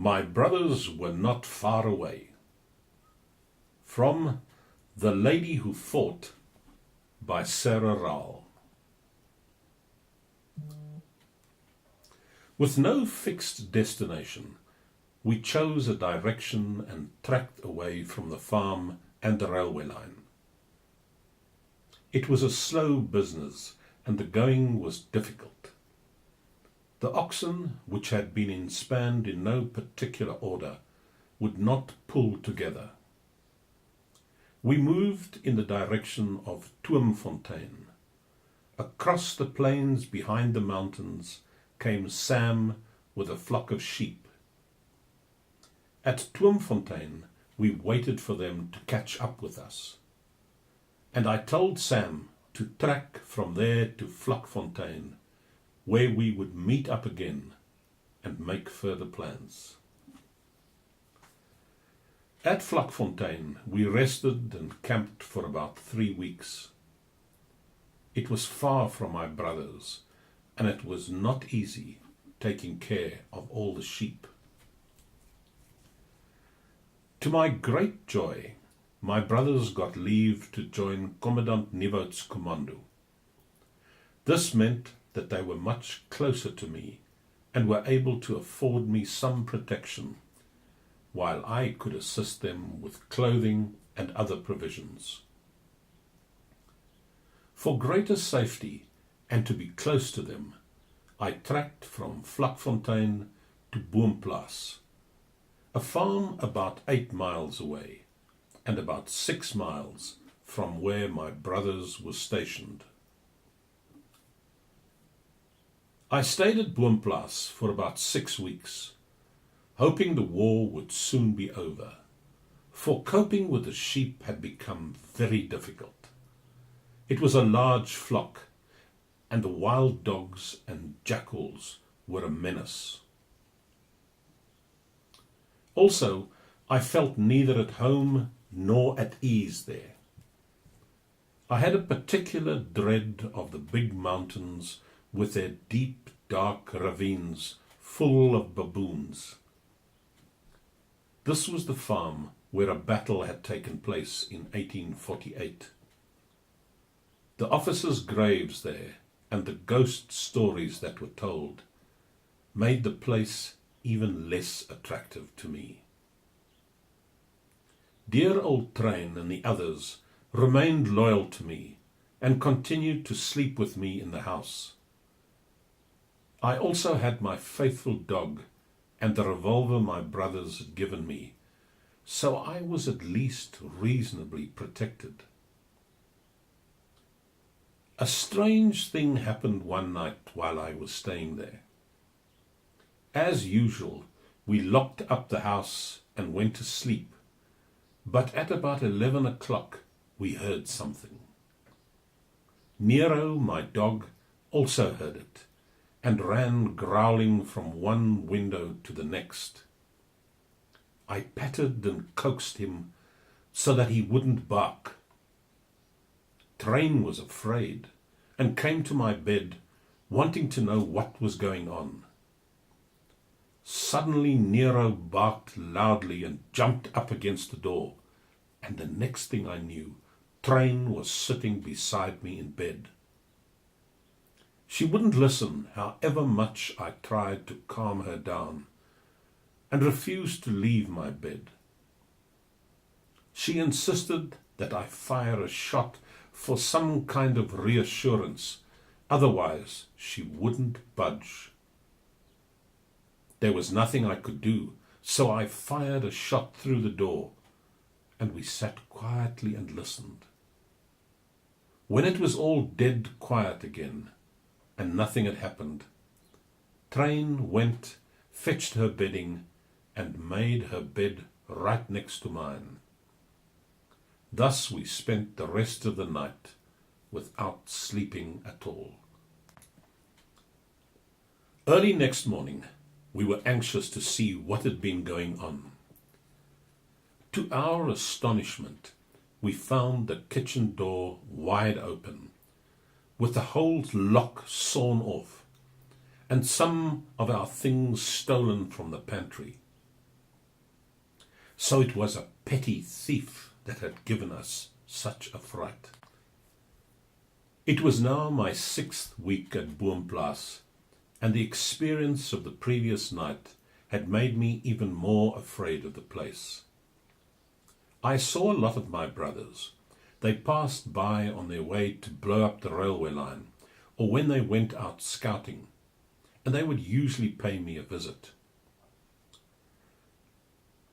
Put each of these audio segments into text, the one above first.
My brothers were not far away. From The Lady Who Fought by Sarah Raal. With no fixed destination, we chose a direction and tracked away from the farm and the railway line. It was a slow business, and the going was difficult. The oxen, which had been inspanned in no particular order, would not pull together. We moved in the direction of Tuamfontein. Across the plains behind the mountains came Sam with a flock of sheep. At Tuamfontein we waited for them to catch up with us, and I told Sam to track from there to Vlakfontein, where we would meet up again and make further plans. At Vlakfontein we rested and camped for about 3 weeks. It was far from my brothers, and it was not easy taking care of all the sheep. To my great joy, my brothers got leave to join Commandant Nieuwoud's commando. This meant that they were much closer to me and were able to afford me some protection, while I could assist them with clothing and other provisions. For greater safety and to be close to them, I tracked from Vlakfontein to Boomplaas, a farm about 8 miles away and about 6 miles from where my brothers were stationed. I stayed at Boomplaas for about 6 weeks, hoping the war would soon be over, for coping with the sheep had become very difficult. It was a large flock, and the wild dogs and jackals were a menace. Also, I felt neither at home nor at ease there. I had a particular dread of the big mountains with their deep, dark ravines full of baboons. This was the farm where a battle had taken place in 1848. The officers' graves there and the ghost stories that were told made the place even less attractive to me. Dear old Train and the others remained loyal to me and continued to sleep with me in the house. I also had my faithful dog and the revolver my brothers had given me, so I was at least reasonably protected. A strange thing happened one night while I was staying there. As usual, we locked up the house and went to sleep, but at about 11 o'clock we heard something. Nero, my dog, also heard it, and ran growling from one window to the next. I patted and coaxed him so that he wouldn't bark. Train was afraid and came to my bed wanting to know what was going on. Suddenly Nero barked loudly and jumped up against the door, and the next thing I knew, Train was sitting beside me in bed. She wouldn't listen, however much I tried to calm her down, and refused to leave my bed. She insisted that I fire a shot for some kind of reassurance, otherwise she wouldn't budge. There was nothing I could do, so I fired a shot through the door, and we sat quietly and listened. When it was all dead quiet again, and nothing had happened, Train went, fetched her bedding, and made her bed right next to mine. Thus we spent the rest of the night without sleeping at all. Early next morning, we were anxious to see what had been going on. To our astonishment, we found the kitchen door wide open, with the whole lock sawn off, and some of our things stolen from the pantry. So it was a petty thief that had given us such a fright. It was now my 6th week at Boomplaas, and the experience of the previous night had made me even more afraid of the place. I saw a lot of my brothers. They passed by on their way to blow up the railway line, or when they went out scouting, and they would usually pay me a visit.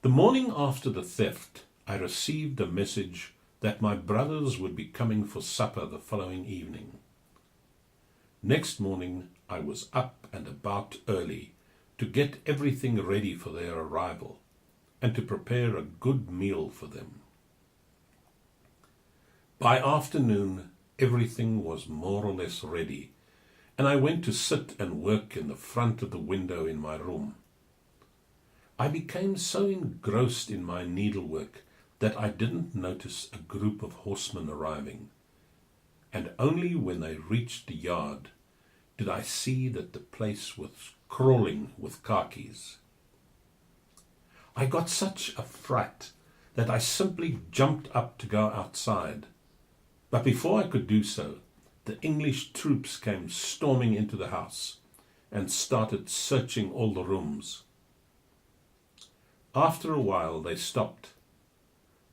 The morning after the theft, I received a message that my brothers would be coming for supper the following evening. Next morning, I was up and about early to get everything ready for their arrival and to prepare a good meal for them. By afternoon, everything was more or less ready, and I went to sit and work in the front of the window in my room. I became so engrossed in my needlework that I didn't notice a group of horsemen arriving, and only when they reached the yard did I see that the place was crawling with khakis. I got such a fright that I simply jumped up to go outside, but before I could do so, the English troops came storming into the house and started searching all the rooms. After a while they stopped,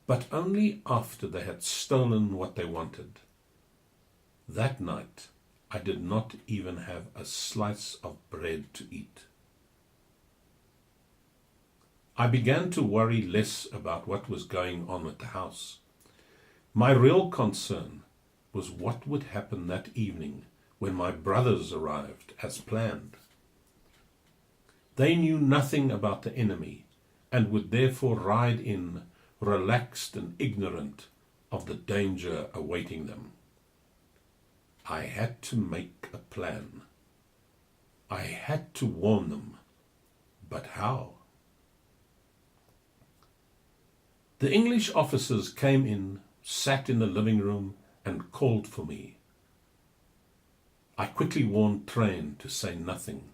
but only after they had stolen what they wanted. That night I did not even have a slice of bread to eat. I began to worry less about what was going on at the house. My real concern was what would happen that evening when my brothers arrived as planned. They knew nothing about the enemy and would therefore ride in relaxed and ignorant of the danger awaiting them. I had to make a plan. I had to warn them, but how? The English officers came in, sat in the living room, and called for me. I quickly warned Train to say nothing.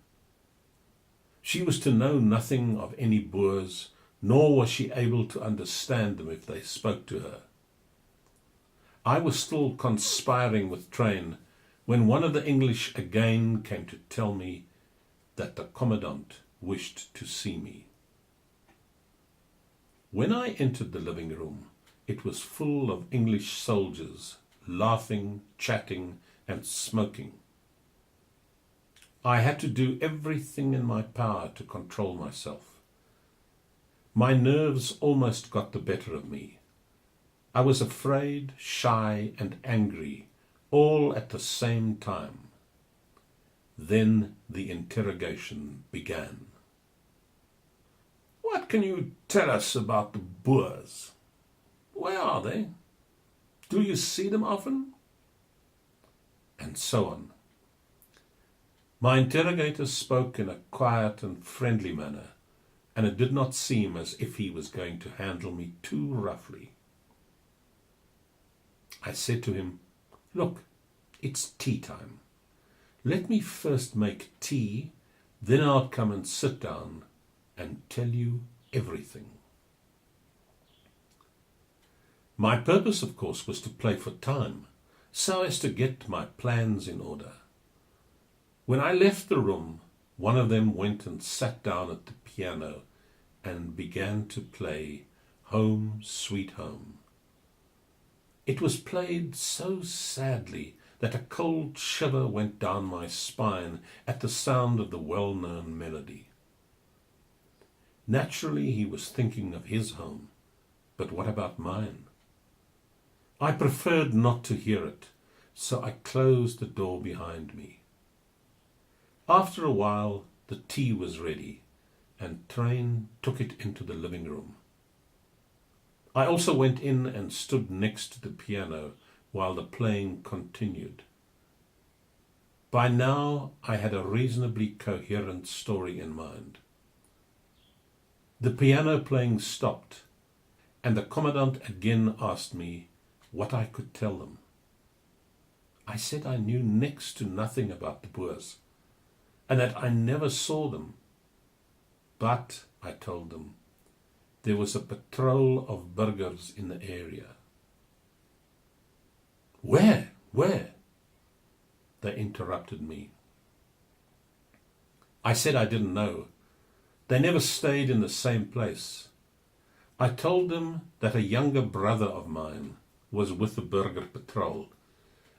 She was to know nothing of any Boers, nor was she able to understand them if they spoke to her. I was still conspiring with Train when one of the English again came to tell me that the Commandant wished to see me. When I entered the living room, it was full of English soldiers, laughing, chatting, and smoking. I had to do everything in my power to control myself. My nerves almost got the better of me. I was afraid, shy, and angry, all at the same time. Then the interrogation began. "What can you tell us about the Boers? Where are they? Do you see them often?" And so on. My interrogator spoke in a quiet and friendly manner, and it did not seem as if he was going to handle me too roughly. I said to him, "Look, it's tea time. Let me first make tea, then I'll come and sit down and tell you everything." My purpose, of course, was to play for time, so as to get my plans in order. When I left the room, one of them went and sat down at the piano and began to play Home, Sweet Home. It was played so sadly that a cold shiver went down my spine at the sound of the well-known melody. Naturally, he was thinking of his home, but what about mine? I preferred not to hear it, so I closed the door behind me. After a while, the tea was ready, and Train took it into the living room. I also went in and stood next to the piano while the playing continued. By now, I had a reasonably coherent story in mind. The piano playing stopped, and the Commandant again asked me what I could tell them. I said I knew next to nothing about the Boers, and that I never saw them. But, I told them, there was a patrol of burghers in the area. Where? Where? They interrupted me. I said I didn't know. They never stayed in the same place. I told them that a younger brother of mine was with the burgher patrol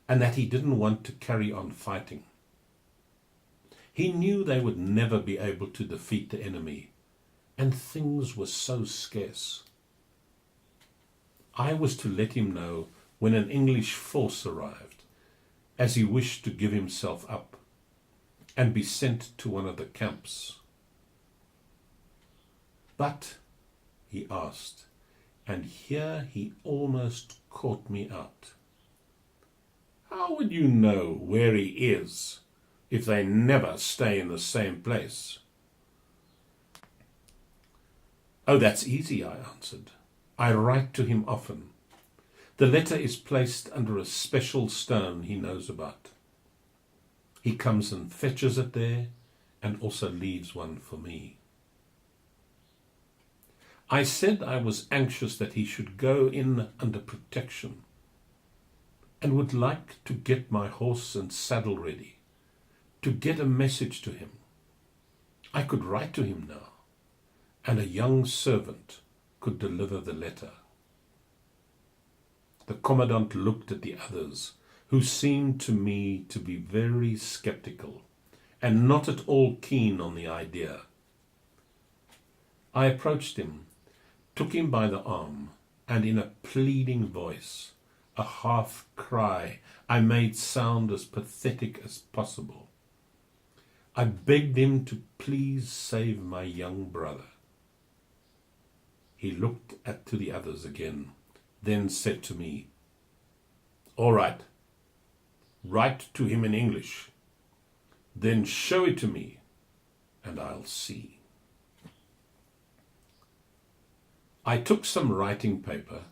and that he didn't want to carry on fighting. He knew they would never be able to defeat the enemy, and things were so scarce. I was to let him know when an English force arrived, as he wished to give himself up and be sent to one of the camps. But, he asked, and here he almost caught me out, how would you know where he is if they never stay in the same place? Oh, that's easy, I answered. I write to him often. The letter is placed under a special stone he knows about. He comes and fetches it there and also leaves one for me. I said I was anxious that he should go in under protection and would like to get my horse and saddle ready, to get a message to him. I could write to him now, and a young servant could deliver the letter. The commandant looked at the others, who seemed to me to be very skeptical and not at all keen on the idea. I approached him, took him by the arm, and in a pleading voice, a half cry I made sound as pathetic as possible, I begged him to please save my young brother. He looked to the others again, then said to me, "All right, write to him in English, then show it to me, and I'll see." I took some writing paper,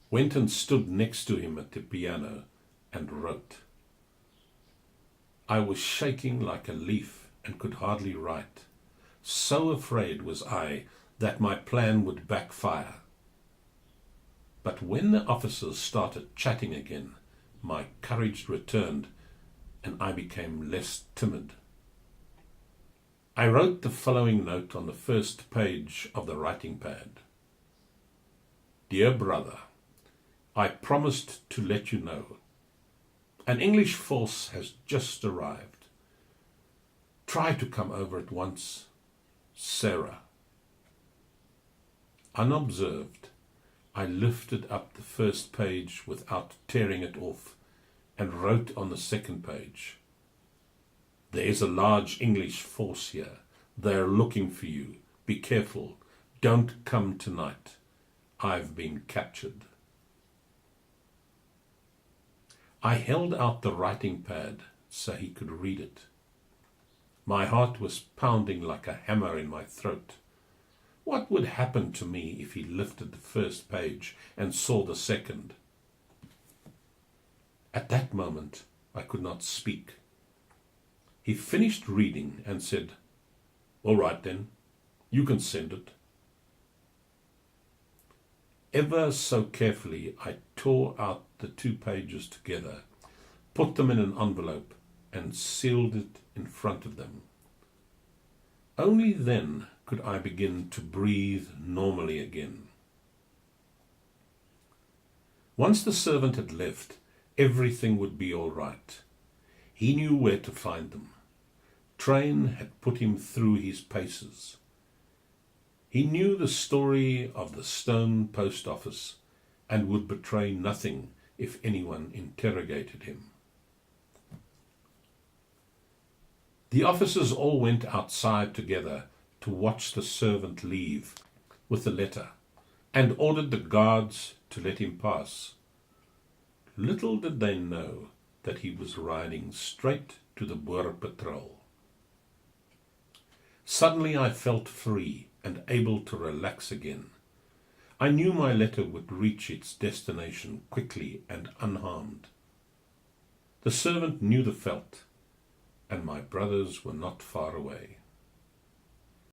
went and stood next to him at the piano, and wrote. I was shaking like a leaf and could hardly write. So afraid was I that my plan would backfire. But when the officers started chatting again, my courage returned and I became less timid. I wrote the following note on the first page of the writing pad. Dear brother, I promised to let you know. An English force has just arrived. Try to come over at once. Sarah. Unobserved, I lifted up the first page without tearing it off and wrote on the second page. There is a large English force here. They are looking for you. Be careful. Don't come tonight. I've been captured. I held out the writing pad so he could read it. My heart was pounding like a hammer in my throat. What would happen to me if he lifted the first page and saw the second? At that moment, I could not speak. He finished reading and said, "All right then, you can send it." Ever so carefully, I tore out the 2 pages together, put them in an envelope, and sealed it in front of them. Only then could I begin to breathe normally again. Once the servant had left, everything would be all right. He knew where to find them. Train had put him through his paces. He knew the story of the stone post office and would betray nothing if anyone interrogated him. The officers all went outside together to watch the servant leave with the letter and ordered the guards to let him pass. Little did they know that he was riding straight to the Boer patrol. Suddenly I felt free and able to relax again. I knew my letter would reach its destination quickly and unharmed. The servant knew the veld, and my brothers were not far away.